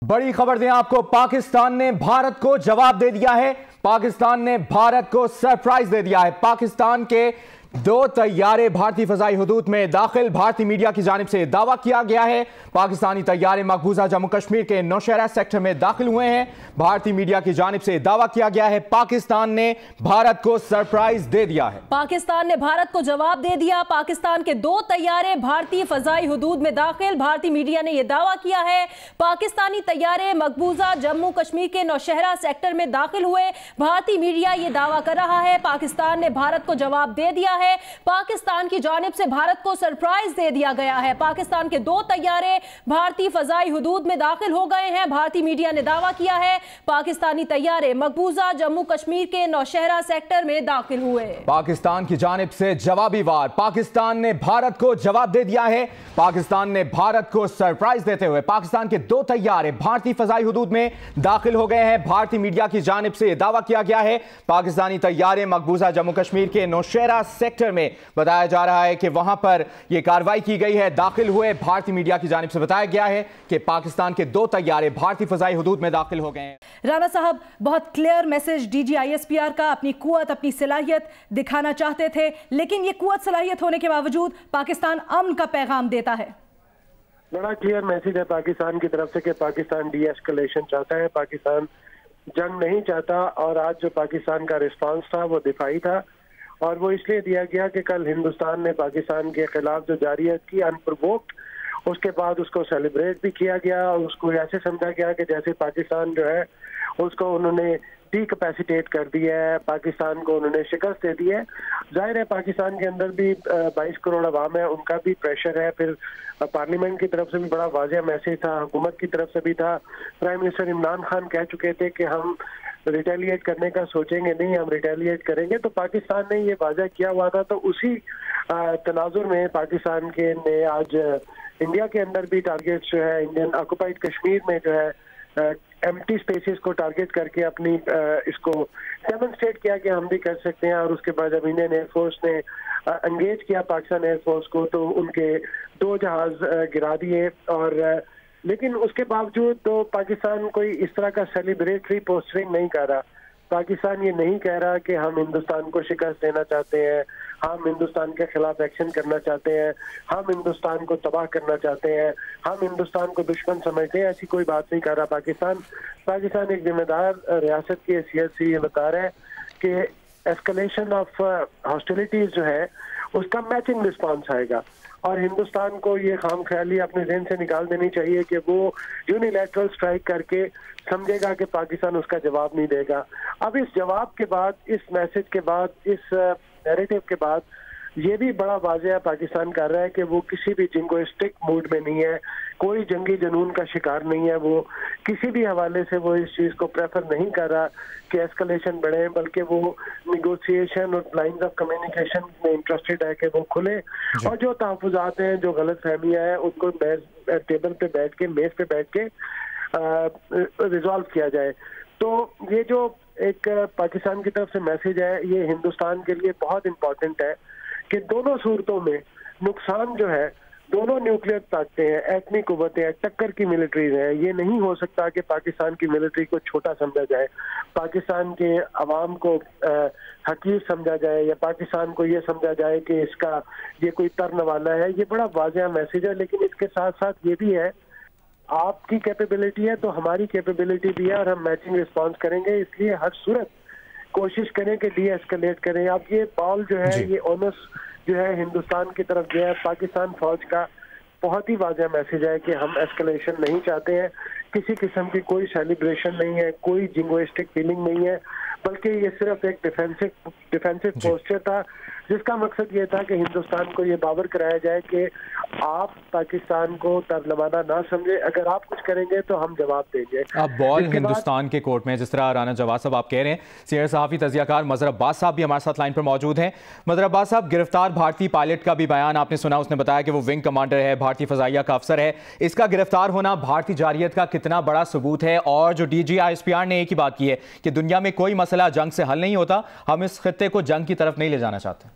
बड़ी खबर दें आपको, पाकिस्तान ने भारत को जवाब दे दिया है। पाकिस्तान ने भारत को सरप्राइज दे दिया है। पाकिस्तान के 2 तैयारे भारतीय फजाई हुदूद में दाखिल। भारतीय मीडिया की जानिब से दावा किया गया है पाकिस्तानी तैयारे मकबूजा जम्मू कश्मीर के नौशहरा सेक्टर में दाखिल हुए हैं। भारतीय मीडिया की जानिब से दावा किया गया है पाकिस्तान ने भारत को सरप्राइज दे दिया है। पाकिस्तान ने भारत को जवाब दे दिया। पाकिस्तान के 2 तैयारे भारतीय फजाई हुदूद में दाखिल। भारतीय मीडिया ने यह दावा किया है पाकिस्तानी तैयारे मकबूजा जम्मू कश्मीर के नौशहरा सेक्टर में दाखिल हुए। भारतीय मीडिया ये दावा कर रहा है पाकिस्तान ने भारत को जवाब दे दिया है। पाकिस्तान की जानिब से भारत को सरप्राइज दे दिया गया है। पाकिस्तान के 2 तैयारे भारतीय फजाई हुदूद में दाखिल हो गए हैं। भारतीय मीडिया ने दावा किया है पाकिस्तानी तैयारे मकबूजा जम्मू कश्मीर के नौशहरा सेक्टर में दाखिल हुए। पाकिस्तान की जानिब से जवाबी वार। पाकिस्तान ने भारत को जवाब दे दिया है। पाकिस्तान ने भारत को सरप्राइज देते हुए पाकिस्तान के 2 तैयारे भारतीय फजाई हुदूद में दाखिल हो गए हैं। भारतीय मीडिया की जानिब से दावा किया गया है पाकिस्तानी तैयारे मकबूजा जम्मू कश्मीर के नौशहरा सेक्टर में बताया जा रहा है कि वहां पर यह कार्रवाई की गई है, दाखिल हुए। भारतीय मीडिया की जानिब से बताया गया है कि पाकिस्तान के 2 तैयारे भारतीय फजाई हुदूद में दाखिल हो गए हैं। राणा साहब, बहुत क्लियर मैसेज DGISPR का अपनी कुव्वत, अपनी सलाहियत दिखाना चाहते थे, लेकिन ये कुव्वत सलाहियत होने के बावजूद पाकिस्तान अमन का पैगाम देता है। बड़ा क्लियर मैसेज है पाकिस्तान की तरफ से कि पाकिस्तान डी एस्केलेशन चाहता है, पाकिस्तान जंग नहीं चाहता। और आज जो पाकिस्तान का रिस्पांस था वो दिफाई था, और वो इसलिए दिया गया कि कल हिंदुस्तान ने पाकिस्तान के खिलाफ जो जारियत की अनप्रोवोक्ड, उसके बाद उसको सेलिब्रेट भी किया गया और उसको ऐसे समझा गया कि जैसे पाकिस्तान जो है उसको उन्होंने डीकैपेसिटेट कर दिया है, पाकिस्तान को उन्होंने शिकस्त दे दी है। जाहिर है पाकिस्तान के अंदर भी 22 करोड़ अवाम है, उनका भी प्रेशर है। फिर पार्लियामेंट की तरफ से भी बड़ा वाज़ेह मैसेज था, हुकूमत की तरफ से भी था। प्राइम मिनिस्टर इमरान खान कह चुके थे कि हम रिटेलिएट करने का सोचेंगे नहीं, हम रिटेलिएट करेंगे। तो पाकिस्तान ने ये वाज़ेह किया हुआ था। तो उसी तनाजुर में पाकिस्तान के ने आज इंडिया के अंदर भी टारगेट जो है इंडियन ऑक्युपाइड कश्मीर में जो है एम्प्टी स्पेसेस को टारगेट करके अपनी इसको डेमोन्स्ट्रेट किया कि हम भी कर सकते हैं। और उसके बाद जब इंडियन एयरफोर्स ने एंगेज किया पाकिस्तान एयरफोर्स को, तो उनके 2 जहाज गिरा दिए। और लेकिन उसके बावजूद तो पाकिस्तान कोई इस तरह का सेलिब्रेटरी पोस्टरिंग नहीं कर रहा। पाकिस्तान ये नहीं कह रहा कि हम हिंदुस्तान को शिकस्त देना चाहते हैं, हम हिंदुस्तान के खिलाफ एक्शन करना चाहते हैं, हम हिंदुस्तान को तबाह करना चाहते हैं, हम हिंदुस्तान को दुश्मन समझते हैं। ऐसी कोई बात नहीं कर रहा पाकिस्तान एक जिम्मेदार रियासत की हैसियत से ये बता रहा है कि एस्केलेशन ऑफ हॉस्टिलिटीज जो है उसका मैचिंग रिस्पांस आएगा। और हिंदुस्तान को ये खाम ख्याली अपने ज़हन से निकाल देनी चाहिए कि वो यूनिलैटरल स्ट्राइक करके समझेगा कि पाकिस्तान उसका जवाब नहीं देगा। अब इस जवाब के बाद, इस मैसेज के बाद, इस नैरेटिव के बाद ये भी बड़ा वाज़ेह पाकिस्तान कर रहा है कि वो किसी भी जिंगोइस्टिक मूड में नहीं है, कोई जंगी जनून का शिकार नहीं है। वो किसी भी हवाले से वो इस चीज़ को प्रेफर नहीं कर रहा कि एस्केलेशन बढ़े, बल्कि वो निगोशिएशन और लाइंस ऑफ कम्युनिकेशन में इंटरेस्टेड है कि वो खुले और जो तहफ़्फ़ुज़ात हैं, जो गलत फहमियाँ हैं, उनको टेबल पे बैठ के, मेज़ पे बैठ के रिजॉल्व किया जाए। तो ये जो एक पाकिस्तान की तरफ से मैसेज है, ये हिंदुस्तान के लिए बहुत इम्पोर्टेंट है कि दोनों सूरतों में नुकसान जो है, दोनों न्यूक्लियर ताकतें हैं, एटमी कुव्वतें हैं, टक्कर की मिलिट्रीज हैं। ये नहीं हो सकता कि पाकिस्तान की मिलिट्री को छोटा समझा जाए, पाकिस्तान के अवाम को हकीर समझा जाए, या पाकिस्तान को ये समझा जाए कि इसका ये कोई तरन वाला है। ये बड़ा वाज़ेह मैसेज है। लेकिन इसके साथ साथ ये भी है, आपकी कैपेबिलिटी है तो हमारी कैपेबिलिटी भी है, और हम मैचिंग रिस्पॉन्स करेंगे। इसलिए हर सूरत कोशिश करें कि डी एस्केलेट करें। अब ये बॉल जो है, ये ओनस जो है हिंदुस्तान की तरफ गया है। पाकिस्तान फौज का बहुत ही वाज़ेह मैसेज है कि हम एस्केलेशन नहीं चाहते हैं, किसी किस्म की कोई सेलिब्रेशन नहीं है, कोई जिंगोइस्टिक फीलिंग नहीं है, बल्कि ये सिर्फ एक डिफेंसिव पोस्चर था जिसका मकसद ये था कि हिंदुस्तान को ये बावर कराया जाए कि आप पाकिस्तान को तरलवाना ना समझे, अगर आप कुछ करेंगे तो हम जवाब देंगे। अब बॉल हिंदुस्तान के कोर्ट में, जिस तरह राना जवाब साहब आप कह रहे हैं। सीनियर सहाफ़ी तज़कियाकार मज़हर अब्बास साहब भी हमारे साथ लाइन पर मौजूद हैं। मज़हर अब्बास साहब, गिरफ्तार भारतीय पायलट का भी बयान आपने सुना, उसने बताया कि वो विंग कमांडर है, भारतीय फ़ज़ाइया का अफसर है। इसका गिरफ्तार होना भारतीय जारियत का कितना बड़ा सबूत है? और जो DGISPR ने एक ही बात की है कि दुनिया में कोई मसला जंग से हल नहीं होता, हम इस खित्ते को जंग की तरफ नहीं ले जाना चाहते।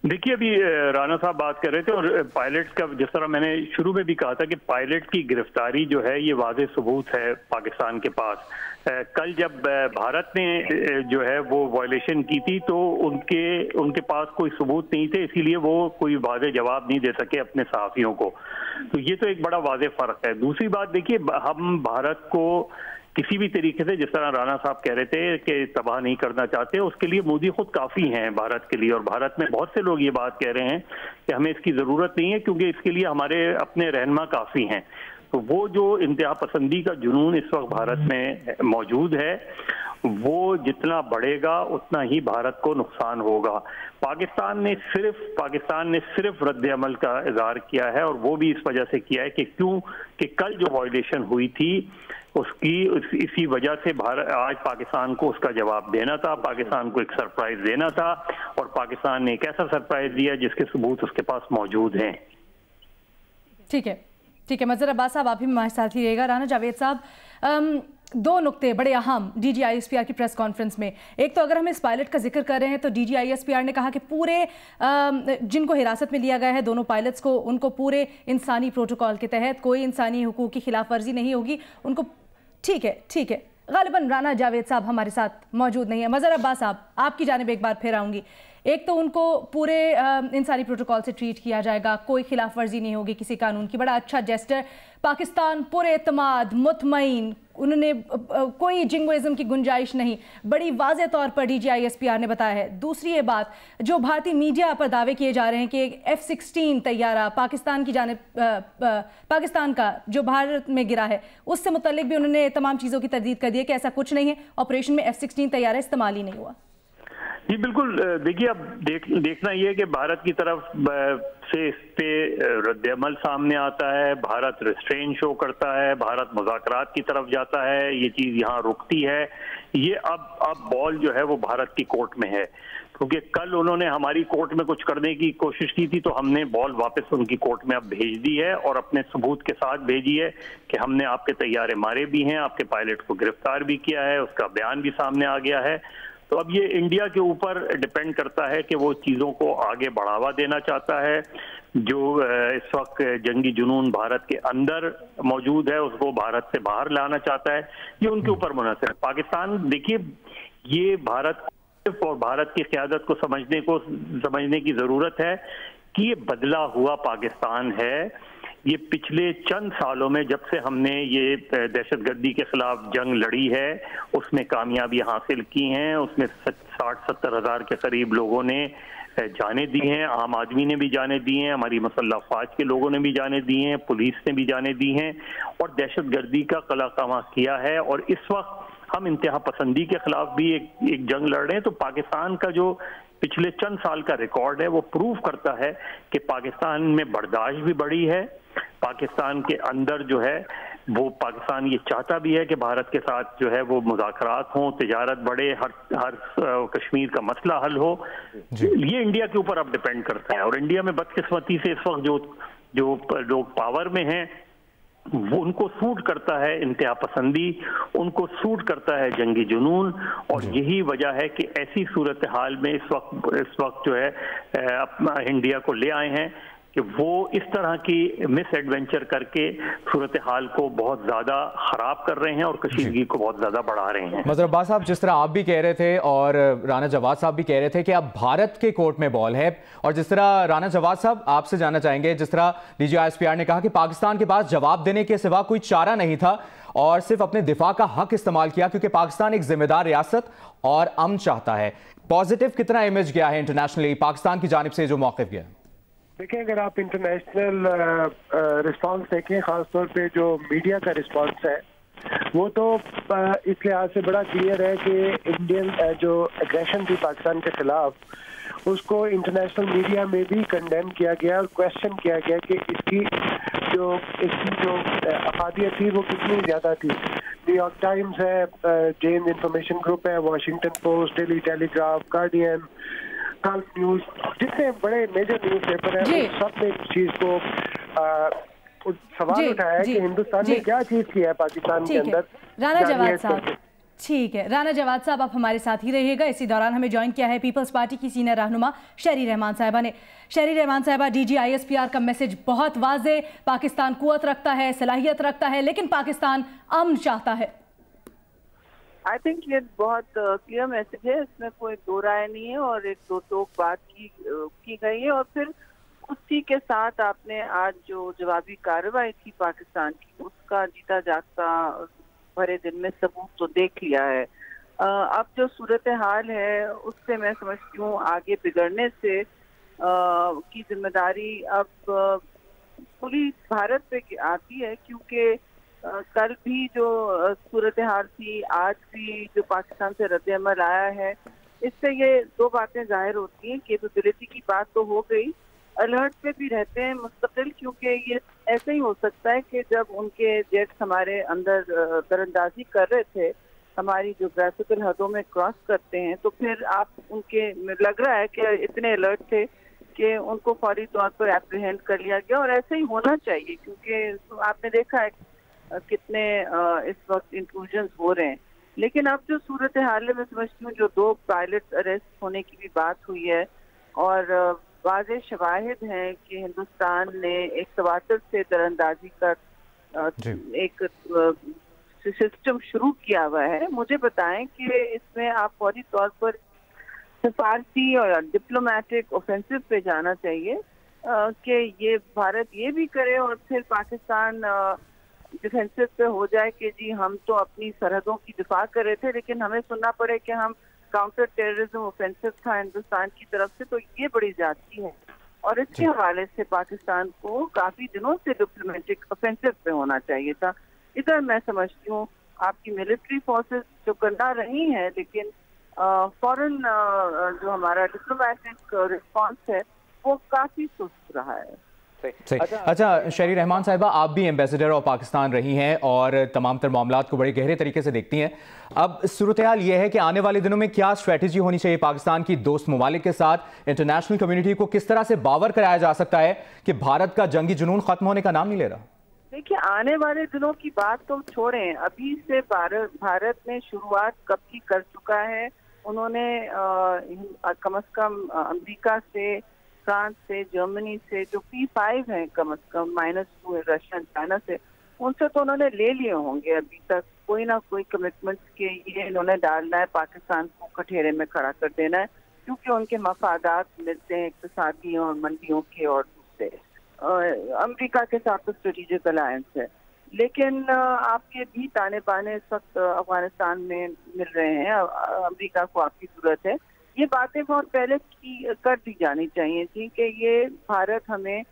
देखिए, अभी राणा साहब बात कर रहे थे और पायलट्स का, जिस तरह मैंने शुरू में भी कहा था कि पायलट की गिरफ्तारी जो है ये वाज़ेह सबूत है पाकिस्तान के पास। कल जब भारत ने जो है वो वायलेशन की थी तो उनके पास कोई सबूत नहीं थे, इसीलिए वो कोई वाज़ेह जवाब नहीं दे सके अपने सहाफ़ियों को। तो ये तो एक बड़ा वाज़ेह फ़र्क है। दूसरी बात देखिए, हम भारत को किसी भी तरीके से, जिस तरह राणा साहब कह रहे थे कि तबाह नहीं करना चाहते, उसके लिए मोदी खुद काफ़ी हैं भारत के लिए। और भारत में बहुत से लोग ये बात कह रहे हैं कि हमें इसकी ज़रूरत नहीं है क्योंकि इसके लिए हमारे अपने रहनुमा काफ़ी हैं। तो वो जो इंतहा पसंदी का जुनून इस वक्त भारत में मौजूद है, वो जितना बढ़ेगा उतना ही भारत को नुकसान होगा। पाकिस्तान ने सिर्फ रद्द अमल का इज़हार किया है, और वो भी इस वजह से किया है कि कल जो वायलेशन हुई थी इसी वजह से आज पाकिस्तान को उसका जवाब देना था, पाकिस्तान को एक सरप्राइज देना था, और पाकिस्तान ने एक ऐसा सरप्राइज दिया जिसके सबूत उसके पास मौजूद हैं। ठीक है, मज़हर अब्बास साहब आप भी हमारे साथ ही रहेगा। राना जावेद साहब, दो नुक्ते बड़े अहम DGISPR की प्रेस कॉन्फ्रेंस में। एक तो अगर हम इस पायलट का जिक्र कर रहे हैं तो DGISPR ने कहा कि पूरे जिनको हिरासत में लिया गया है, दोनों पायलट्स को, उनको पूरे इंसानी प्रोटोकॉल के तहत कोई इंसानी हुकूक की खिलाफ वर्जी नहीं होगी उनको। ठीक है, गालिबन राना जावेद साहब हमारे साथ मौजूद नहीं है। मज़हर अब्बास साहब, आपकी जानिब एक बार फिर आऊँगी। एक तो उनको पूरे इंसानी प्रोटोकॉल से ट्रीट किया जाएगा, कोई खिलाफ वर्जी नहीं होगी किसी कानून की, बड़ा अच्छा जेस्टर। पाकिस्तान पुरे एतमाद, मुतमईन, उन्होंने कोई जिंगोइज्म की गुंजाइश नहीं, बड़ी वाज़ेह तौर पर DGISPR ने बताया है। दूसरी ये बात, जो भारतीय मीडिया पर दावे किए जा रहे हैं कि F-16 तैयारा पाकिस्तान का जो भारत में गिरा है, उससे मुतल्लिक भी उन्होंने तमाम चीज़ों की तरदीद कर दी है कि ऐसा कुछ नहीं है, ऑपरेशन में F-16 तैयारा इस्तेमाल ही नहीं हुआ। जी बिल्कुल। देखिए, अब देखना ये है कि भारत की तरफ से इस पे रद्द-ए-अमल सामने आता है, भारत रिस्ट्रेन शो करता है, भारत मुज़ाकरात की तरफ जाता है, ये चीज़ यहाँ रुकती है। ये अब बॉल जो है वो भारत की कोर्ट में है, क्योंकि कल उन्होंने हमारी कोर्ट में कुछ करने की कोशिश की थी, तो हमने बॉल वापस उनकी कोर्ट में अब भेज दी है, और अपने सबूत के साथ भेजी है कि हमने आपके तैयारे मारे भी हैं, आपके पायलट को गिरफ्तार भी किया है, उसका बयान भी सामने आ गया है। तो अब ये इंडिया के ऊपर डिपेंड करता है कि वो चीज़ों को आगे बढ़ावा देना चाहता है। जो इस वक्त जंगी जुनून भारत के अंदर मौजूद है उसको भारत से बाहर लाना चाहता है, ये उनके ऊपर मुनहसर है। पाकिस्तान, देखिए, ये भारत और भारत की क़यादत को समझने की ज़रूरत है कि ये बदला हुआ पाकिस्तान है। ये पिछले चंद सालों में जब से हमने ये दहशतगर्दी के खिलाफ जंग लड़ी है उसमें कामयाबी हासिल की हैं, उसमें 60-70 हज़ार के करीब लोगों ने जाने दी हैं, आम आदमी ने भी जाने दी हैं, हमारी मुसल्लह फ़ौज के लोगों ने भी जाने दी हैं, पुलिस ने भी जाने दी हैं, और दहशतगर्दी का कलाकामा किया है। और इस वक्त हम इंतहा पसंदी के खिलाफ भी एक जंग लड़ रहे हैं। तो पाकिस्तान का जो पिछले चंद साल का रिकॉर्ड है वो प्रूव करता है कि पाकिस्तान में बर्दाश्त भी बढ़ी है, पाकिस्तान के अंदर जो है वो पाकिस्तान ये चाहता भी है कि भारत के साथ जो है वो मुज़ाकरात हों, तिजारत बढ़े, हर कश्मीर का मसला हल हो। ये इंडिया के ऊपर अब डिपेंड करता है। और इंडिया में बदकिस्मती से इस वक्त जो लोग पावर में हैं वो उनको सूट करता है इंतहा पसंदी, उनको सूट करता है जंगी जुनून, और यही वजह है कि ऐसी सूरत हाल में इस वक्त जो है अपना इंडिया को ले आए हैं कि वो इस तरह की मिस एडवेंचर करके सूरत हाल को बहुत ज़्यादा ख़राब कर रहे हैं और कशीदगी को बहुत ज़्यादा बढ़ा रहे हैं। मज़हर अब्बास साहब, जिस तरह आप भी कह रहे थे और राना जवाद साहब भी कह रहे थे कि अब भारत के कोर्ट में बॉल है, और जिस तरह राना जवाद साहब आपसे जानना चाहेंगे, जिस तरह DGISPR ने कहा कि पाकिस्तान के पास जवाब देने के सिवा कोई चारा नहीं था और सिर्फ अपने दिफा का हक इस्तेमाल किया क्योंकि पाकिस्तान एक जिम्मेदार रियासत और अमन चाहता है। पॉजिटिव कितना इमेज गया है इंटरनेशनली पाकिस्तान की जानिब से जो मौक़िफ़ गया? देखिए, अगर आप इंटरनेशनल रिस्पांस देखें, खासतौर पे जो मीडिया का रिस्पांस है वो तो इस लिहाज से बड़ा क्लियर है कि इंडियन जो एग्रेशन थी पाकिस्तान के खिलाफ उसको इंटरनेशनल मीडिया में भी कंडेम किया गया और क्वेश्चन किया गया कि इसकी जो अफादियत थी वो कितनी ज़्यादा थी। न्यूयॉर्क टाइम्स है, जेम्स इंफॉर्मेशन ग्रुप है, Washington post, daily telegraph, guardian, gulf news, जितने बड़े मेजर न्यूज पेपर हैं सब ने इस चीज को सवाल उठाया है कि हिंदुस्तान ने क्या चीज की है पाकिस्तान के अंदर। राना जवाद साहब, ठीक है, राना जवाद साहब आप हमारे साथ ही रहिएगा। इसी दौरान हमें ज्वाइन किया है पीपल्स पार्टी की सीनियर रहनुमा शहरी रहमान साहिबा ने। शहरी रहमान साहिबा, DGISPR का मैसेज बहुत वाज़े, पाकिस्तान कुव्वत रखता है, सलाहियत रखता है, लेकिन पाकिस्तान अमन चाहता है। आई थिंक ये बहुत क्लियर मैसेज है, इसमें कोई दो राय नहीं है और एक दो टोक बात की गई है। और फिर उसी के साथ आपने आज जो जवाबी कार्रवाई थी पाकिस्तान की, उसका जीता जागता भरे दिन में सबूत तो देख लिया है। अब जो सूरत हाल है उससे मैं समझती हूँ आगे बिगड़ने से की जिम्मेदारी अब पूरी भारत पे आती है, क्योंकि कल भी जो सूरत हाल थी, आज भी जो पाकिस्तान से रद्द अमल आया है, इससे ये दो बातें जाहिर होती हैं। कैपेबिलिटी की बात तो हो गई, अलर्ट पे भी रहते हैं मुस्तकिल, क्योंकि ये ऐसे ही हो सकता है कि जब उनके जेट्स हमारे अंदर दरअंदाजी कर रहे थे, हमारी जोग्राफिकल हदों में क्रॉस करते हैं, तो फिर आप उनके लग रहा है कि इतने अलर्ट थे कि उनको फौरी तौर पर एप्रीहेंड कर लिया गया। और ऐसे ही होना चाहिए, क्योंकि आपने देखा है कितने इस वक्त इंक्लूजन्स हो रहे हैं। लेकिन अब जो सूरत हाल है, मैं समझती हूँ जो 2 पायलट अरेस्ट होने की भी बात हुई है और वाज़े शवाहिद हैं कि हिंदुस्तान ने एक तवातर से दरअंदाजी का एक सिस्टम शुरू किया हुआ है। मुझे बताएं कि इसमें आप फौरी तौर पर सिफारती और डिप्लोमेटिक ऑफेंसिव पे जाना चाहिए कि ये भारत ये भी करे और फिर पाकिस्तान डिफेंसिव पे हो जाए कि जी हम तो अपनी सरहदों की दिफा कर रहे थे, लेकिन हमें सुनना पड़े कि हम काउंटर टेररिज्म ऑफेंसिव था हिंदुस्तान की तरफ से। तो ये बड़ी ज्यादती है और इसके हवाले से पाकिस्तान को काफी दिनों से डिप्लोमेटिक ऑफेंसिव पे होना चाहिए था। इधर मैं समझती हूँ आपकी मिलिट्री फोर्सेस जो करना रही हैं, लेकिन फॉरेन जो हमारा डिप्लोमेटिक रिस्पॉन्स है वो काफी सुस्त रहा है। अच्छा शहरी रहमान साहिबा, आप भी एम्बेसडर ऑफ पाकिस्तान रही हैं और तमाम तर मामलात को बड़े गहरे तरीके से देखती हैं। अब सूरत हाल ये है कि आने वाले दिनों में क्या स्ट्रेटजी होनी चाहिए पाकिस्तान की दोस्त ममालिक के साथ? इंटरनेशनल कम्युनिटी को किस तरह से बावर कराया जा सकता है कि भारत का जंगी जुनून खत्म होने का नाम नहीं ले रहा? देखिए, आने वाले दिनों की बात तो छोड़ें, अभी से भारत ने शुरुआत कब की कर चुका है। उन्होंने कम से कम अमेरिका से, फ्रांस से, जर्मनी से जो P5 हैं कम से कम -2 रशिया चाइना से, उनसे तो उन्होंने ले लिए होंगे अभी तक कोई ना कोई कमिटमेंट्स के ये इन्होंने डालना है, पाकिस्तान को कठेरे में खड़ा कर देना है, क्योंकि उनके मफादात मिलते हैं इक्तिसादी और मंडियों के और दूसरे। अमेरिका के साथ तो स्ट्रेटेजिक अलायंस है, लेकिन आपके भी ताने बाने इस वक्त अफगानिस्तान में मिल रहे हैं। अमेरिका को आपकी जरूरत है। ये बातें बहुत पहले की कर दी जानी चाहिए थी कि ये भारत हमें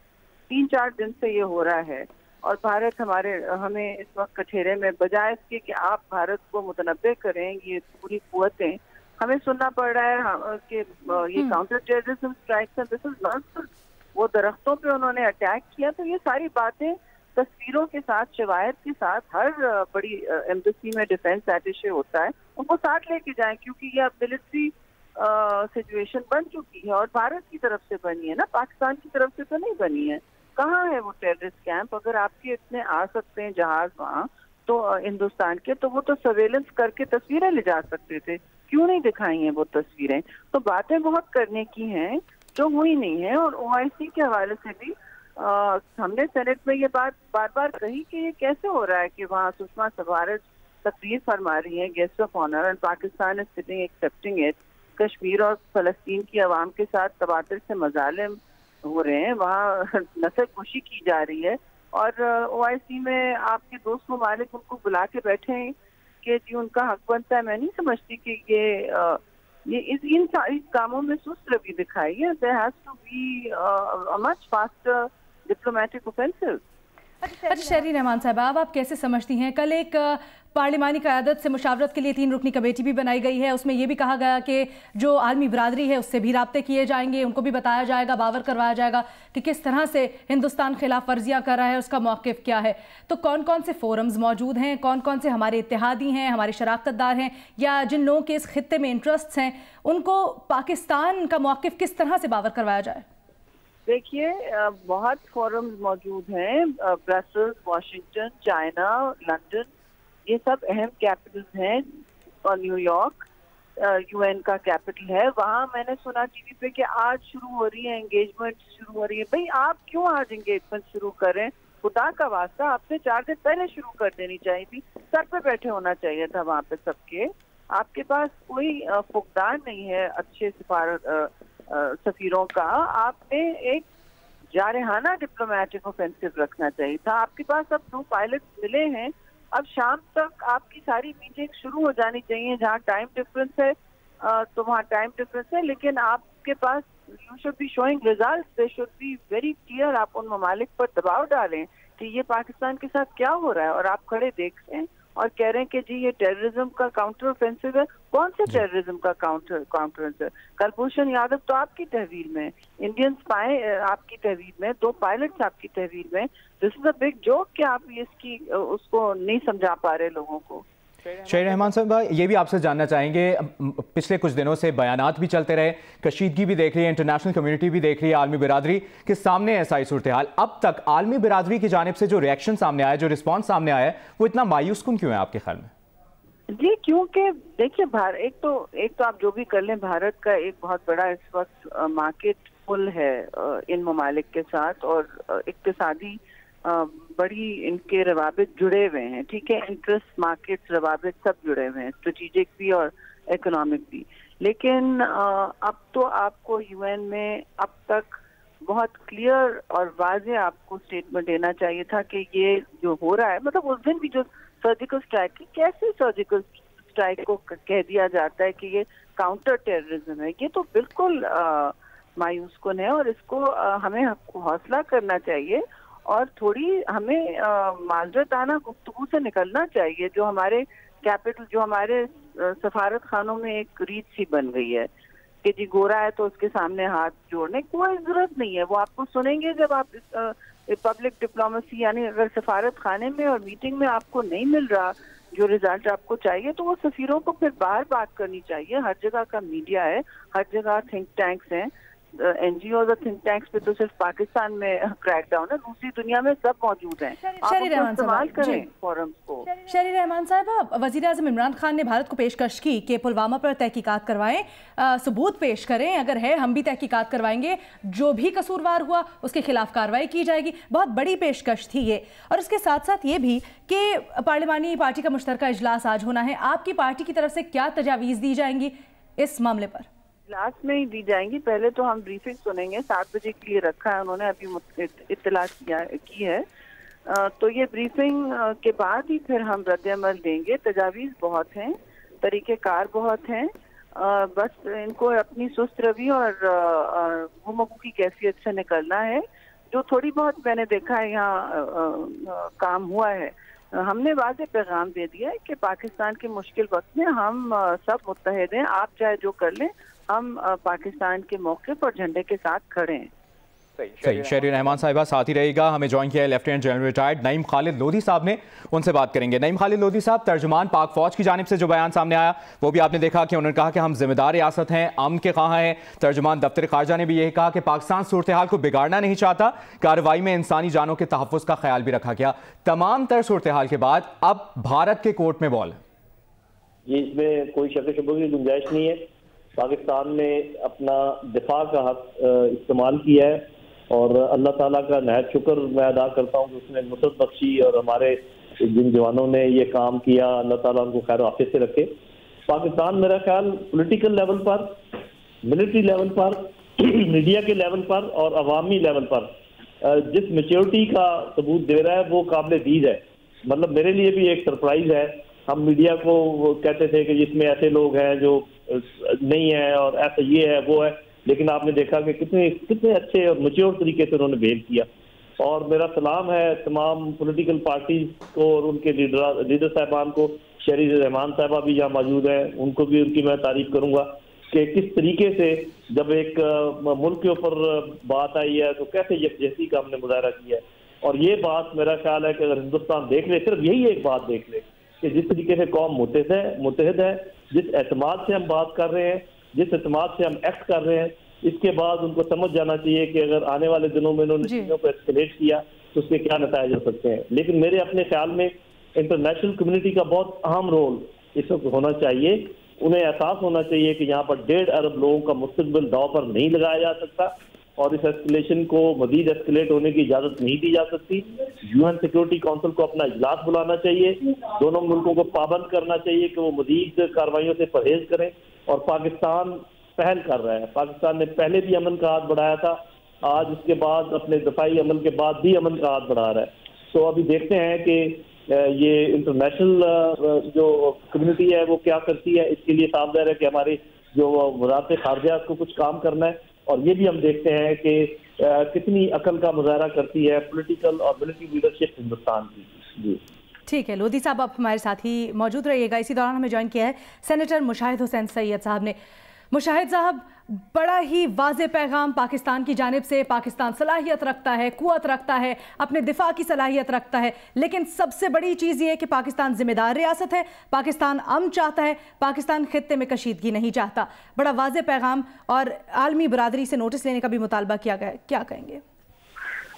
3-4 दिन से ये हो रहा है और भारत हमें इस वक्त कठेरे में, बजाय इसके कि आप भारत को मुतनब्बे करें, ये पूरी कुव्वतें हमें सुनना पड़ रहा है कि ये काउंटर टेररिज्म स्ट्राइक्स है, दिस इज नॉनसेंस। वो दरख्तों पे उन्होंने अटैक किया। तो ये सारी बातें तस्वीरों के साथ, शवाहिद के साथ, हर बड़ी एम्बेसी में डिफेंस अटैचे होता है, उनको साथ लेके जाएं, क्योंकि ये अब मिलिट्री सिचुएशन बन चुकी है और भारत की तरफ से बनी है ना, पाकिस्तान की तरफ से तो नहीं बनी है। कहाँ है वो टेररिस्ट कैंप? अगर आपके इतने आ सकते हैं जहाज वहाँ तो हिंदुस्तान के, तो वो तो सर्वेलेंस करके तस्वीरें ले जा सकते थे, क्यों नहीं दिखाई हैं वो तस्वीरें? तो बातें बहुत करने की हैं जो हुई नहीं है। और OIC के हवाले से भी हमने सेनेट में ये बात बार बार कही कि ये कैसे हो रहा है कि वहाँ सुषमा स्वराज तकरीर फरमा रही है guest of honour and Pakistan is sitting accepting it. Kashmir और फलस्तीन की आवाम के साथ तबादले से मजालिम हो रहे हैं, वहाँ नस्लकुशी की जा रही है और OIC में आपके दोस्त ममालिक उनको बुला के बैठे हैं कि जी उनका हक बनता है। मैं नहीं समझती कि ये इन सारी कामों में सुस्त रवि दिखाई है। There has to be a much faster diplomatic offensive. अच्छा शहरी रहमान साहब, आप कैसे समझती हैं, कल एक पार्लिमानी क़यादत से मुशावरत के लिए 3 रुकनी कमेटी भी बनाई गई है, उसमें यह भी कहा गया कि जो आलमी बरादरी है उससे भी राब्ते किए जाएंगे, उनको भी बताया जाएगा, बावर करवाया जाएगा कि किस तरह से हिंदुस्तान खिलाफ वर्जियाँ कर रहा है, उसका मौक़िफ़ क्या है। तो कौन कौन से फोरम्स मौजूद हैं, कौन कौन से हमारे इत्तेहादी हैं, हमारे शराकतदार हैं, या जिन लोगों के इस खित्ते में इंटरेस्ट हैं, उनको पाकिस्तान का मौक़िफ़ किस तरह से बावर करवाया जाए? देखिए, बहुत फोरम्स मौजूद हैं, ब्रसेल्स, वाशिंगटन, चाइना, लंदन, ये सब अहम कैपिटल्स हैं। और न्यूयॉर्क UN का कैपिटल है, वहाँ मैंने सुना टीवी पे कि आज शुरू हो रही है एंगेजमेंट शुरू हो रही है। भाई आप क्यों आज एंगेजमेंट शुरू कर रहे हैं? खुदा का वास्ता आपने 4 दिन पहले शुरू कर देनी चाहिए थी, सर पे बैठे होना चाहिए था वहाँ पे सबके। आपके पास कोई फुकदान नहीं है अच्छे सफीरों का। आपने एक जारहाना डिप्लोमेटिक ऑफेंसिव रखना चाहिए था। आपके पास अब 2 पायलट मिले हैं, अब शाम तक आपकी सारी मीटिंग शुरू हो जानी चाहिए। जहाँ टाइम डिफरेंस है तो वहाँ टाइम डिफरेंस है, लेकिन आपके पास you should be showing results, they should be very clear. आप उन ममालिक पर दबाव डालें कि ये पाकिस्तान के साथ क्या हो रहा है, और आप खड़े देख रहे हैं और कह रहे हैं कि जी ये टेररिज्म का काउंटर ऑफेंसिव है। कौन से टेररिज्म का काउंटर है? कलभूषण यादव तो आपकी तहवील में, इंडियन स्पाई आपकी तहवील में, 2 पायलट्स आपकी तहवील में। This is a big joke कि आप इसकी उसको नहीं समझा पा रहे लोगों को। शहीद रहमान साहब, ये भी आपसे जानना चाहेंगे, पिछले कुछ दिनों से बयानात भी चलते रहे, कशीदगी भी देख रही है, इंटरनेशनल कम्युनिटी भी देख रही है, आलमी बिरादरी के सामने ऐसा ही सूरत हाल। अब तक आलमी बिरादरी की जानिब से जो रिएक्शन सामने आया, जो रिस्पॉन्स सामने आया है, वो इतना मायूस कुन क्यों है आपके ख्याल में? जी क्योंकि देखिए एक तो आप जो भी कर लें, भारत का एक बहुत बड़ा इस वक्त मार्केट फुल है इन ममालिक के साथ, और इक्तिसादी बड़ी इनके रवाबित जुड़े हुए हैं, ठीक है, इंटरेस्ट मार्केट रवाबित सब जुड़े हुए हैं, स्ट्रेटेजिक भी और इकोनॉमिक भी। लेकिन अब तो आपको UN में अब तक बहुत क्लियर और वाज़ेह आपको स्टेटमेंट देना चाहिए था कि ये जो हो रहा है, मतलब उस दिन भी जो सर्जिकल स्ट्राइक की, कैसे सर्जिकल स्ट्राइक को कह दिया जाता है कि ये काउंटर टेररिज्म है, ये तो बिल्कुल मायूस कुन है। और इसको हमें हौसला करना चाहिए और थोड़ी हमें माजरताना गुफ्तगू से निकलना चाहिए। जो हमारे कैपिटल, जो हमारे सफारत खानों में एक रीत सी बन गई है कि जी गोरा है तो उसके सामने हाथ जोड़ने की कोई जरूरत नहीं है। वो आपको सुनेंगे जब आप पब्लिक डिप्लोमेसी, यानी अगर सफारत खाने में और मीटिंग में आपको नहीं मिल रहा जो रिजल्ट आपको चाहिए, तो वो सफीरों को फिर बाहर बात करनी चाहिए। हर जगह का मीडिया है, हर जगह थिंक टैंक्स हैं, NGOs और थिंक टैंक्स पे तो सिर्फ पाकिस्तान में क्रैक डाउन है, दूसरी दुनिया में सब मौजूद हैं। आप इस्तेमाल करें फोरम्स को। शहरी रहमान साहब, वज़ीर आज़म इमरान खान ने भारत को पेशकश की कि पुलवामा पर तहकीकात करवाएं, सबूत पेश करें, अगर है हम भी तहकीकात करवाएंगे, जो भी कसूरवार हुआ उसके खिलाफ कार्रवाई की जाएगी। बहुत बड़ी पेशकश थी ये। और इसके साथ साथ ये भी कि पार्लिमानी पार्टी का मुश्तरका इजलास आज होना है, आपकी पार्टी की तरफ से क्या तजावीज़ दी जाएंगी इस मामले पर? इजलास में ही दी जाएंगी। पहले तो हम ब्रीफिंग सुनेंगे, 7 बजे के लिए रखा है उन्होंने, अभी इत्तला की है। तो ये ब्रीफिंग के बाद ही फिर हम रद्द-ए-अमल देंगे। तजावीज़ बहुत हैं, तरीक़ेकार बहुत हैं, बस इनको अपनी सुस्त रवि और गुमगू की कैफियत से निकलना है। जो थोड़ी बहुत मैंने देखा है यहाँ काम हुआ है, हमने वाज़ेह पैगाम दे दिया है कि पाकिस्तान के मुश्किल वक्त में हम सब मुत्तहिद हैं। आप चाहे जो कर लें, हम पाकिस्तान के मौक़िफ़ और झंडे के साथ खड़े हैं। सही। शहरी रहमान साहिबा साथ ही रहेगा। हमें ज्वाइन किया है lieutenant general retired Naeem Khalid Lodhi साहब ने, उनसे बात करेंगे। नईम खालिद लोधी साहब, तर्जुमान पाक फौज की जानिब से जो बयान सामने आया वो भी आपने देखा कि उन्होंने कहा कि हम जिम्मेदार रियासत हैं, अमन के ख़्वाह हैं। तर्जुमान दफ्तर खारजा ने भी यही कहा कि पाकिस्तान सूरत हाल को बिगाड़ना नहीं चाहता, कार्रवाई में इंसानी जानों के तहफ़्फ़ुज़ का ख्याल भी रखा गया। तमाम तर सूरत हाल के बाद अब भारत के कोर्ट में बॉल है। ये इसमें कोई शक शुबे की गुंजाइश नहीं है। पाकिस्तान ने अपना दिफा का हक इस्तेमाल किया है और अल्लाह ताला का नहायत शुक्र मैं अदा करता हूँ कि उसने नुसरत बख्शी और हमारे जिन जवानों ने ये काम किया, अल्लाह ताला उनको खैर आफियत से रखे। पाकिस्तान मेरा ख्याल पॉलिटिकल लेवल पर, मिलिट्री लेवल पर, मीडिया के लेवल पर और अवामी लेवल पर जिस मैच्योरिटी का सबूत दे रहा है वो काबिल दीद है। मतलब मेरे लिए भी एक सरप्राइज है। हम मीडिया को कहते थे कि जिसमें ऐसे लोग हैं जो नहीं है और ऐसा ये है वो है, लेकिन आपने देखा कि कितने अच्छे और मैच्योर तरीके से उन्होंने बिहेव किया। और मेरा सलाम है तमाम पॉलिटिकल पार्टीज को और उनके लीडर साहबान को। शहरी रहमान साहबा भी यहाँ मौजूद हैं, उनको भी उनकी मैं तारीफ करूंगा कि किस तरीके से जब एक मुल्क के ऊपर बात आई है तो कैसे यकजहती का हमने मुजाहरा किया है। और ये बात मेरा ख्याल है कि अगर हिंदुस्तान देख ले, सिर्फ यही एक बात देख ले कि जिस तरीके से कौम मुत्तहिद है, जिस एतमाद से हम बात कर रहे हैं, जिस एतमाद से हम एक्ट कर रहे हैं, इसके बाद उनको समझ जाना चाहिए कि अगर आने वाले दिनों में उन्होंने चीज़ों को एस्केलेट किया तो उसके क्या नतीजे हो सकते हैं। लेकिन मेरे अपने ख्याल में इंटरनेशनल कम्युनिटी का बहुत अहम रोल इस वक्त होना चाहिए। उन्हें एहसास होना चाहिए कि यहाँ पर 1.5 अरब लोगों का मुस्तकबिल दाव पर नहीं लगाया जा सकता और इस एस्केलेशन को मजीद एस्केलेट होने की इजाज़त नहीं दी जा सकती। UN सिक्योरिटी काउंसिल को अपना इजलास बुलाना चाहिए, दोनों मुल्कों को पाबंद करना चाहिए कि वो मजीद कार्रवाइयों से परहेज करें। और पाकिस्तान पहल कर रहा है, पाकिस्तान ने पहले भी अमन का हाथ बढ़ाया था, आज उसके बाद अपने दफाई अमल के बाद भी अमन का हाथ बढ़ा रहा है। तो अभी देखते हैं कि ये इंटरनेशनल जो कम्युनिटी है वो क्या करती है। इसके लिए सामने है कि हमारी जो वज़ारत खारजा को कुछ काम करना है। और ये भी हम देखते हैं कि कितनी अकल का मुजाहरा करती है पॉलिटिकल और मिलिट्री लीडरशिप हिंदुस्तान की। जी ठीक है, लोधी साहब आप हमारे साथ ही मौजूद रहिएगा। इसी दौरान हमें ज्वाइन किया है सेनेटर मुशाहिद हुसैन सैयद साहब ने। मुशाहिद साहब, बड़ा ही वाज़ेह पैगाम पाकिस्तान की जानिब से, पाकिस्तान सलाहियत रखता है, कुव्वत रखता है, अपने दिफा की सलाहियत रखता है, लेकिन सबसे बड़ी चीज़ ये है कि पाकिस्तान जिम्मेदार रियासत है, पाकिस्तान अमन चाहता है, पाकिस्तान खित्ते में कशीदगी नहीं चाहता। बड़ा वाज़ेह पैगाम और आलमी बरादरी से नोटिस लेने का भी मुतालबा किया गया है, क्या कहेंगे?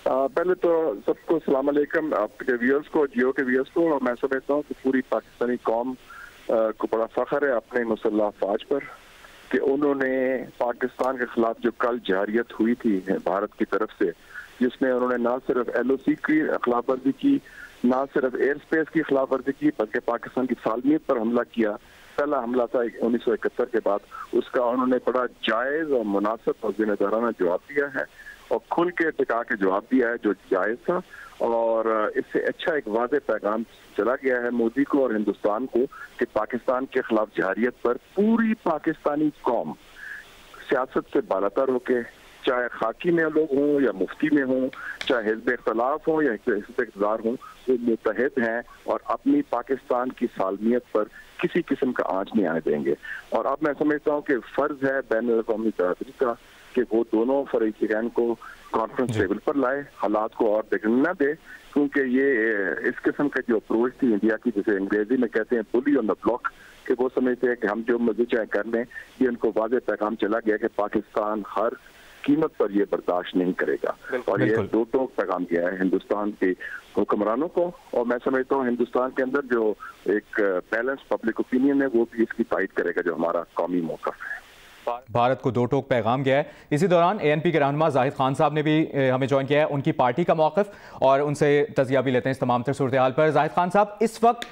पहले तो सबको सलाम अलैकुम, आपके व्यूअर्स को, जियो के व्यूअर्स को। और मैं समझता हूँ कि पूरी पाकिस्तानी कौम को बड़ा फख्र है अपने मुसल्लह अफवाज पर कि उन्होंने पाकिस्तान के खिलाफ जो कल जारियत हुई थी भारत की तरफ से, जिसमें उन्होंने ना सिर्फ LOC की खिलाफ वर्जी की, ना सिर्फ एयर स्पेस की खिलाफ वर्जी की, बल्कि पाकिस्तान की सालमियत पर हमला किया। पहला हमला था 1971 के बाद, उसका उन्होंने बड़ा जायज़ और मुनासिब और जिम्मेदाराना जवाब दिया है और खुल के टिका के जवाब दिया है जो जायज़ था। और इससे अच्छा एक वाज़ेह पैगाम चला गया है मोदी को और हिंदुस्तान को कि पाकिस्तान के खिलाफ जहारियत पर पूरी पाकिस्तानी कौम सियासत से बालातर होके, चाहे खाकी में लोग हों या मुफ्ती में हों, चाहे हिज़्ब इख्तिलाफ हो या हिज़्ब इक़्तिदार हों, वो मुत्तहिद हैं और अपनी पाकिस्तान की सालमियत पर किसी किस्म का आंच नहीं आने देंगे। और अब मैं समझता हूँ कि फ़र्ज है बैनुल-अक़वामी बरादरी का कि वो दोनों फरीक़ैन को कॉन्फ्रेंस टेबल पर लाए, हालात को और बिगड़ने न दे, क्योंकि ये इस किस्म का जो अप्रोच थी इंडिया की, जिसे अंग्रेजी में कहते हैं बुली ऑन द ब्लॉक, कि वो समझते हैं कि हम जो मर्जी चाहे कर लें, ये उनको वाज़ेह पैगाम चला गया कि पाकिस्तान हर कीमत पर ये बर्दाश्त नहीं करेगा। और ये दो टोक पैगाम दिया है हिंदुस्तान के हुक्मरानों को। और मैं समझता हूँ हिंदुस्तान के अंदर जो एक बैलेंस पब्लिक ओपिनियन है वो भी इसकी तायद करेगा जो हमारा कौमी मौक़िफ़ है। भारत को दो टोक पैगाम गया है। इसी दौरान ANP के रहनुमा जाहिद खान साहब ने भी हमें ज्वाइन किया है, उनकी पार्टी का मौक़िफ़, और उनसे तज़किया भी लेते हैं इस तमाम तर सूरत हाल पर। जाहिद खान साहब, इस वक्त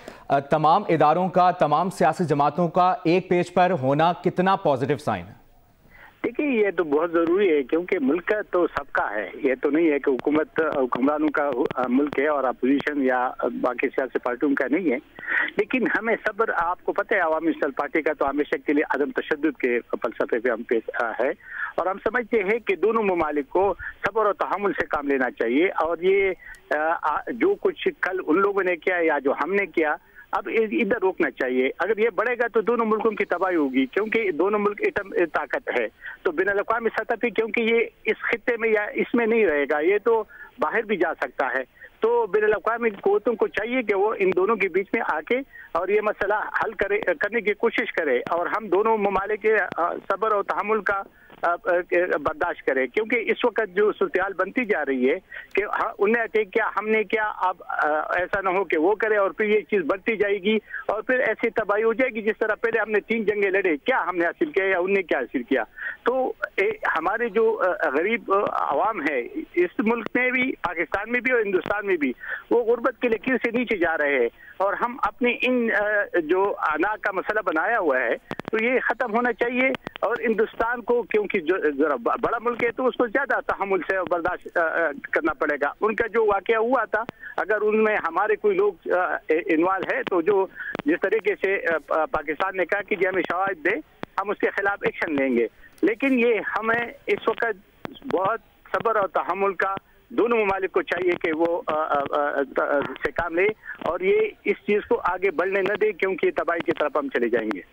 तमाम इदारों का, तमाम सियासी जमातों का एक पेज पर होना कितना पॉजिटिव साइन है? देखिए, ये तो बहुत जरूरी है क्योंकि मुल्क तो सबका है। ये तो नहीं है कि हुक्मरानों का मुल्क है और अपोजिशन या बाकी सियासी पार्टियों का नहीं है। लेकिन हमें सब्र, आपको पता है अवामी नेशनल पार्टी का तो हमेशा के लिए अदम तशद्दुद के फलसफे पे हम पेश है और हम समझते हैं कि दोनों ममालिक को सब्र और तहम्मुल से काम लेना चाहिए। और ये जो कुछ कल उन लोगों ने किया या जो हमने किया, अब इधर रोकना चाहिए। अगर ये बढ़ेगा तो दोनों मुल्कों की तबाही होगी, क्योंकि दोनों मुल्क ताकत है। तो बिन-अल-अक़वामी सतह पे, क्योंकि ये इस खित्ते में या इसमें नहीं रहेगा, ये तो बाहर भी जा सकता है। तो बिन-अल-अक़वामी क़ुव्वतों को चाहिए कि वो इन दोनों के बीच में आके और ये मसला हल करने की कोशिश करे और हम दोनों ममालिक के सब्र और तहम्मुल का बर्दाश्त करें। क्योंकि इस वक्त जो सूरत-ए-हाल बनती जा रही है कि उन्हें अटैक किया, हमने क्या, अब ऐसा ना हो कि वो करे और फिर ये चीज़ बढ़ती जाएगी और फिर ऐसी तबाही हो जाएगी जिस तरह पहले हमने 3 जंगें लड़े, क्या हमने हासिल किया या उनने क्या हासिल किया। तो हमारे जो गरीब अवाम है इस मुल्क में भी, पाकिस्तान में भी और हिंदुस्तान में भी, वो गुर्बत के लकीर से नीचे जा रहे हैं और हम अपने इन जो अनाज का मसला बनाया हुआ है तो ये ख़त्म होना चाहिए। और हिंदुस्तान को, क्योंकि जो जरा बड़ा मुल्क है तो उसको ज़्यादा तहम्मुल से बर्दाश्त करना पड़ेगा। उनका जो वाक़या हुआ था, अगर उनमें हमारे कोई लोग इन्वॉल्व है तो जो जिस तरीके से पाकिस्तान ने कहा कि जी हमें शवाहिद दे, हम उसके खिलाफ एक्शन लेंगे। लेकिन ये हमें इस वक्त बहुत सब्र और तहम्मुल का दोनों ममालिक को चाहिए कि वो से काम ले और ये इस चीज़ को आगे बढ़ने न दे, क्योंकि तबाही की तरफ हम चले जाएंगे।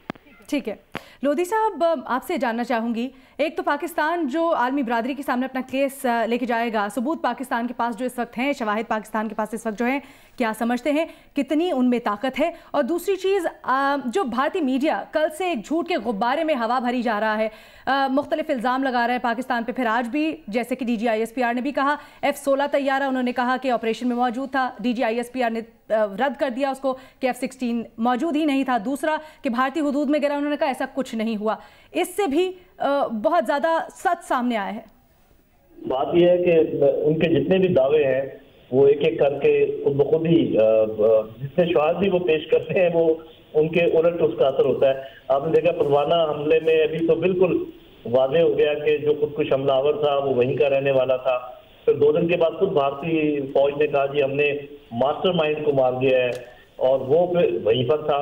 ठीक है, लोधी साहब आपसे जानना चाहूँगी, एक तो पाकिस्तान जो आलमी बरादरी के सामने अपना केस लेके जाएगा, सबूत पाकिस्तान के पास जो इस वक्त हैं, शवाहिद पाकिस्तान के पास इस वक्त जो है, क्या समझते हैं, कितनी उनमें ताकत है? और दूसरी चीज़, जो भारतीय मीडिया कल से एक झूठ के गुब्बारे में हवा भरी जा रहा है, मुख्तलिफ इल्ज़ाम लगा रहा है पाकिस्तान पे, फिर आज भी जैसे कि DGISPR ने भी कहा F-16 तैयारा उन्होंने कहा कि ऑपरेशन में मौजूद था, DGISPR ने रद्द कर दिया उसको कि F-16 मौजूद ही नहीं था। दूसरा कि भारतीय हुदूद में गिरा, उन्होंने कहा ऐसा कुछ नहीं हुआ। इससे भी बहुत ज़्यादा सच सामने आया है। बात यह है कि उनके जितने भी दावे हैं वो एक एक करके खुद ही जितने शवाहिद भी वो पेश करते हैं वो उनके उलट उसका असर होता है। आपने देखा पुलवामा हमले में अभी तो बिल्कुल वाज़ेह हो गया कि जो खुदकुश हमलावर था वो वहीं का रहने वाला था। फिर 2 दिन के बाद खुद भारतीय फौज ने कहा जी हमने मास्टरमाइंड को मार दिया है, और वो फिर वहीं पर था।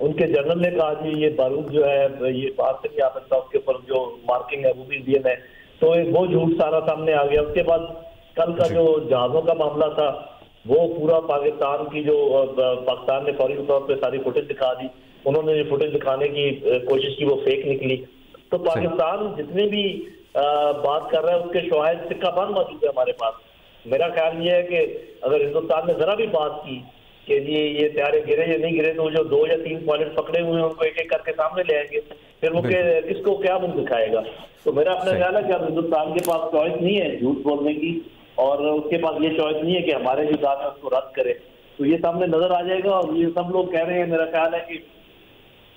उनके जनरल ने कहा जी ये बारूद जो है ये बात से नहीं आ सकता, उसके ऊपर जो मार्किंग है वो भी इंडियन है। तो एक वो झूठ सारा सामने आ गया। उसके बाद कल का जो जहाज़ों का मामला था वो पूरा पाकिस्तान की जो पाकिस्तान ने फौरी तौर पे सारी फुटेज दिखा दी। उन्होंने जो फुटेज दिखाने की कोशिश की वो फेक निकली। तो पाकिस्तान जितने भी बात कर रहा है उसके शवाहिद सिक्का बंद मौजूद है हमारे पास। मेरा ख्याल ये है कि अगर हिंदुस्तान ने जरा भी बात की कि ये तैयारे गिरे या नहीं गिरे, तो जो 2 या 3 पायलट पकड़े हुए हैं उनको एक एक करके सामने ले आएंगे, फिर वो किसको क्या मुंह दिखाएगा। तो मेरा अपना ख्याल है कि अब हिंदुस्तान के पास चॉइस नहीं है झूठ बोलने की, और उसके पास ये चॉइस नहीं है कि हमारे जो दावे उसको रद्द करे। तो ये सामने नजर आ जाएगा, और ये सब लोग कह रहे हैं। मेरा ख्याल है कि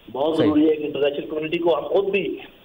बहुत जरूरी है कि इंटरनेशनल कम्युनिटी को हम खुद भी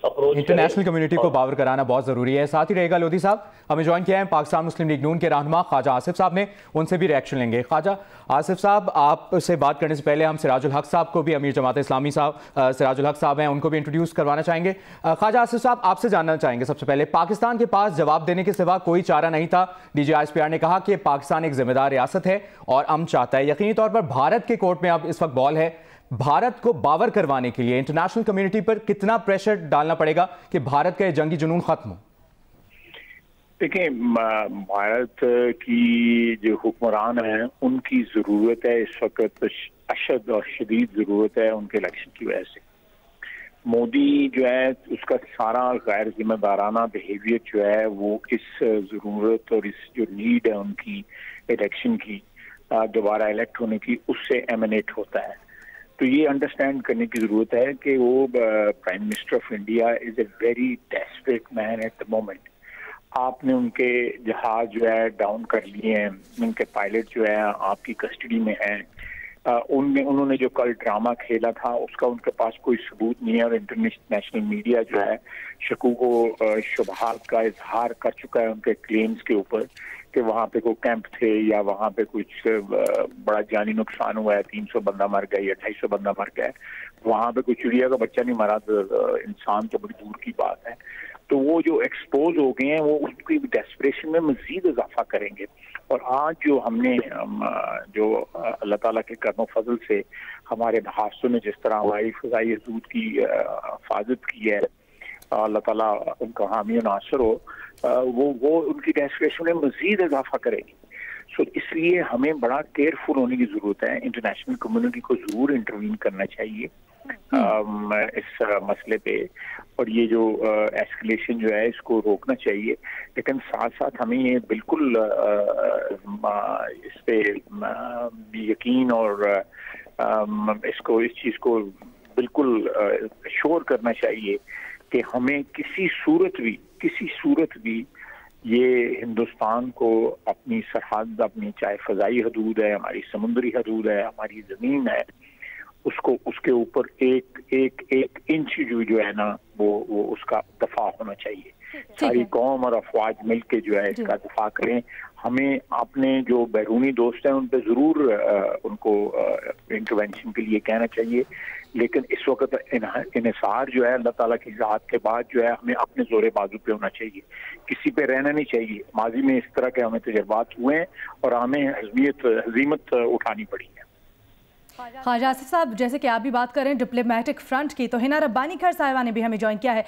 अप्रोच इंटरनेशनल कम्युनिटी को बावर कराना बहुत जरूरी है। साथ ही रहेगा लोधी साहब हमें ज्वाइन किया है पाकिस्तान मुस्लिम लीग नून के रहनुमा ख्वाजा आसिफ साहब ने, उनसे भी रिएक्शन लेंगे। ख्वाजा आसिफ साहब, आपसे बात करने से पहले हम सिराजुल हक साहब को भी, अमीर जमात इस्लामी साहब सिराजुल हक साहब हैं, उनको भी इंट्रोड्यूस करवाना चाहेंगे। ख्वाजा आसिफ साहब, आपसे जानना चाहेंगे सबसे पहले, पाकिस्तान के पास जवाब देने के सिवा कोई चारा नहीं था। DGISPR ने कहा कि पाकिस्तान एक जिम्मेदार रियासत है और अमन चाहता है। यकीनी तौर पर भारत के कोर्ट में अब इस वक्त बॉल है। भारत को बावर करवाने के लिए इंटरनेशनल कम्युनिटी पर कितना प्रेशर डालना पड़ेगा कि भारत का ये जंगी जुनून खत्म हो? देखिए, भारत की जो हुक्मरान हैं उनकी ज़रूरत है इस वक्त, अशद और शदीद ज़रूरत है उनके इलेक्शन की वजह से। मोदी जो है उसका सारा गैर जिम्मेदाराना बिहेवियर जो है वो इस ज़रूरत और इस जो नीड है उनकी इलेक्शन की, दोबारा इलेक्ट होने की, उससे एमिनेट होता है। तो ये अंडरस्टैंड करने की ज़रूरत है कि वो prime minister of India is a very desperate man at the moment. आपने उनके जहाज जो है डाउन कर लिए हैं, उनके पायलट जो है आपकी कस्टडी में हैं। उन्होंने जो कल ड्रामा खेला था उसका उनके पास कोई सबूत नहीं है, और इंटरनेशनल मीडिया जो है शकूक व शुबहात का इजहार कर चुका है उनके क्लेम्स के ऊपर कि वहाँ पे कोई कैंप थे या वहाँ पे कुछ बड़ा जानी नुकसान हुआ है, 300 बंदा मर गया या 250 बंदा मर गया है, वहाँ पे कोई चिड़िया का बच्चा नहीं मरा, इंसान तो बड़ी दूर की बात है। तो वो जो एक्सपोज हो गए हैं वो उनकी डेस्परेशन में मजीद इजाफा करेंगे। और आज जो हमने जो अल्लाह ताला के करम फजल से हमारे हादसों ने जिस तरह हवाई फ़ज़ाई हदूद की हिफाजत की है, अल्लाह ताला उनका हामी नासर हो, वो उनकी डेस्परेशन में मजीद इजाफा करेगी। सो इसलिए हमें बड़ा केयरफुल होने की ज़रूरत है। इंटरनेशनल कम्युनिटी को ज़रूर इंटरवीन करना चाहिए इस मसले पे, और ये जो एस्केलेशन जो है इसको रोकना चाहिए। लेकिन साथ साथ हमें ये बिल्कुल इस पे यकीन और इस चीज़ को बिल्कुल श्योर करना चाहिए कि हमें किसी सूरत भी ये हिंदुस्तान को अपनी सरहद, अपनी चाहे फ़ज़ाई हदूद है, हमारी समुद्री हदूद है, हमारी ज़मीन है, उसको उसके ऊपर एक इंच जो है ना वो उसका दफा होना चाहिए। सारी कौम और अफवाज मिलके जो है इसका दफा करें। हमें अपने जो बैरूनी दोस्त हैं उन पे ज़रूर उनको इंटरवेंशन के लिए कहना चाहिए, लेकिन इस वक्त इन्हिसार जो है अल्लाह ताला की ज़ात के बाद जो है हमें अपने जोरे बाजू पे होना चाहिए, किसी पे रहना नहीं चाहिए। माजी में इस तरह के हमें तजर्बात हुए हैं और हमें हज़ीमत उठानी पड़ी है। ख्वाजा आसिफ साहब, जैसे कि आप भी बात करें डिप्लोमेटिक फ्रंट की, तो हिना रब्बानी खैर साहिबा ने भी हमें ज्वाइन किया है।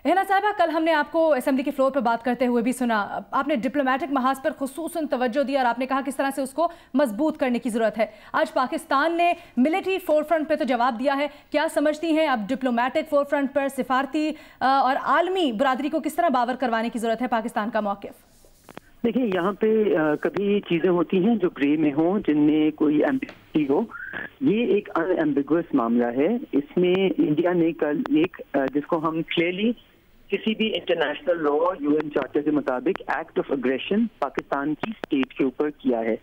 हिना साहिबा, कल हमने आपको असेंबली के फ्लोर पर बात करते हुए भी सुना, आपने डिप्लोमेटिक महाज पर खुसूसन तवज्जो दी और आपने कहा किस तरह से उसको मजबूत करने की ज़रूरत है। आज पाकिस्तान ने मिलिट्री फोर फ्रंट पर तो जवाब दिया है, क्या समझती हैं अब डिप्लोमेटिक फोर फ्रंट पर सिफारती और आलमी बरादरी को किस तरह बावर करवाने की ज़रूरत है पाकिस्तान का मौक़िफ़? دیکھیں یہاں پہ کبھی چیزیں ہوتی ہیں جو گرے میں ہوں، جن میں کوئی ایمبیگوٹی ہو. یہ ایک ان ایمبیگوس معاملہ ہے. اس میں انڈیا نے کل ایک جس کو ہم کلیئرلی کسی بھی انٹرنیشنل لا UN چارٹر کے مطابق ایکٹ آف اگریشن پاکستان کی اسٹیٹ کے اوپر کیا ہے.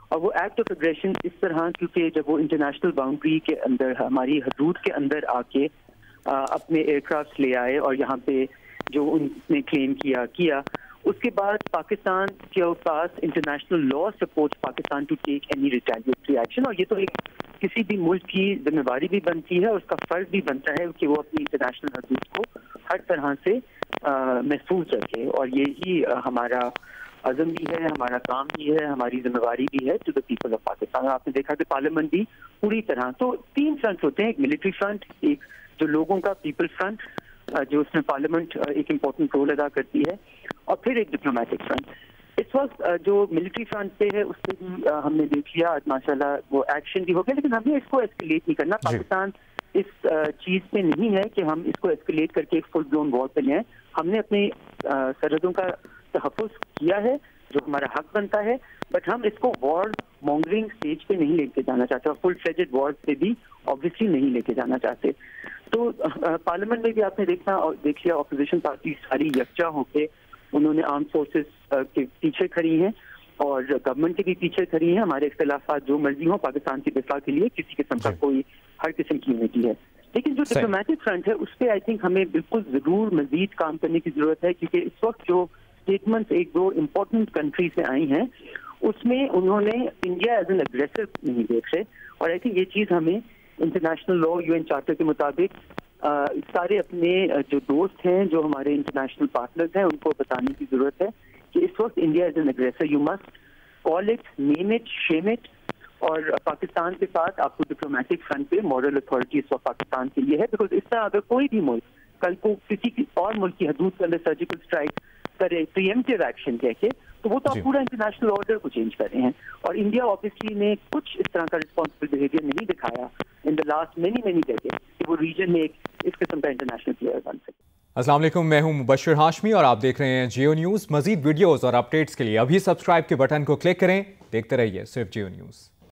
اور وہ ایکٹ آف اگریشن اس طرح، کیونکہ جب وہ انٹرنیشنل باؤنڈری کے اندر ہماری حدود کے اندر آ کے اپنے ایئر کرافٹ لے آئے اور یہاں پہ جو ان نے کلیم کیا اس کے بعد پاکستان کے پاس international law support Pakistan to take any retaliatory action. اور یہ تو ایک کسی بھی ملک کی ذمہ داری بھی بنتی ہے اور اس کا فرض بھی بنتا ہے کہ وہ اپنی انٹرنیشنل حدود کو ہر طرح سے محفوظ رکھے. اور یہی ہمارا عزم بھی ہے، ہمارا کام بھی ہے، ہماری ذمہ داری بھی ہے to the people of Pakistan. آپ نے دیکھا کہ پارلیمنٹ بھی پوری طرح، تو 3 فرنٹ ہوتے ہیں، ایک ملٹری فرنٹ، ایک جو لوگوں کا پیپل فرنٹ جو اس میں پارلیمنٹ ایک امپورٹنٹ رول ادا کرتی ہے، اور پھر ایک ڈپلومیٹک فرنٹ. اس وقت جو ملٹری فرنٹ پہ ہے اس پہ بھی ہم نے دیکھ لیا ماشاءاللہ وہ ایکشن بھی ہو گیا، لیکن ہمیں اس کو ایسکیلیٹ نہیں کرنا. پاکستان اس چیز پہ نہیں ہے کہ ہم اس کو ایسکیلیٹ کر کے ایک فل بلون وار پہ لیں. ہم نے اپنی سرحدوں کا تحفظ کیا ہے جو ہمارا حق بنتا ہے، بٹ ہم اس کو وار مونگرنگ سٹیج پہ نہیں لے کے جانا چاہتے اور فل فلیجڈ وار پہ بھی آبویسلی نہیں لے کے جانا چاہتے. تو پارلیمنٹ میں بھی آپ نے دیکھ لیا اپوزیشن پارٹی ساری یکجا ہو کے انہوں نے آرم فورسز کے پیچھے کھڑی ہیں اور گورنمنٹ کے بھی پیچھے کھڑی ہیں. ہمارے اختلافات جو مرضی ہوں پاکستان کی دفاع کے لیے کسی قسم کا کوئی ہر قسم کی یونٹی ہے. لیکن جو ڈپلومیٹک فرنٹ ہے اس پہ آئی تھنک ہمیں بالکل ضرور مزید کام کرنے کی ضرورت ہے، کیونکہ اس وقت جو اسٹیٹمنٹ ایک دو امپورٹنٹ کنٹری سے آئی ہیں اس میں انہوں نے انڈیا ایز این اگریسو نہیں دیکھ رہے. اور آئی تھنک یہ چیز ہمیں انٹرنیشنل لا UN چارٹر کے مطابق سارے اپنے جو دوست ہیں جو ہمارے انٹرنیشنل پارٹنرز ہیں ان کو بتانے کی ضرورت ہے کہ اس وقت India is an aggressor, you must call it, name it, shame it. اور پاکستان کے ساتھ آپ کو ڈپلومیٹک فرنٹ پہ مورل اتھارٹی اس وقت پاکستان کے لیے ہے، بیکاز اس طرح اگر کوئی بھی ملک کل کو کسی اور ملک کی حدود کے اندر سرجیکل اسٹرائک کرے پریمپٹیو ایکشن کہہ کے، تو وہ تو آپ پورا انٹرنیشنل آرڈر کو چینج کر رہے ہیں. اور انڈیا آبویسلی نے کچھ اس طرح کا ریسپانسبل بیہیویئر نہیں دکھایا ان دا لاسٹ مینی ڈیکیڈ کہ وہ ریجن میں ایک اس قسم کا انٹرنیشنل پلیئر بن سکے. السلام علیکم، میں ہوں مبشر ہاشمی اور آپ دیکھ رہے ہیں جیو نیوز. مزید ویڈیوز اور اپڈیٹس کے لیے ابھی سبسکرائب کے بٹن کو کلک کریں. دیکھتے رہیے صرف جیو نیوز.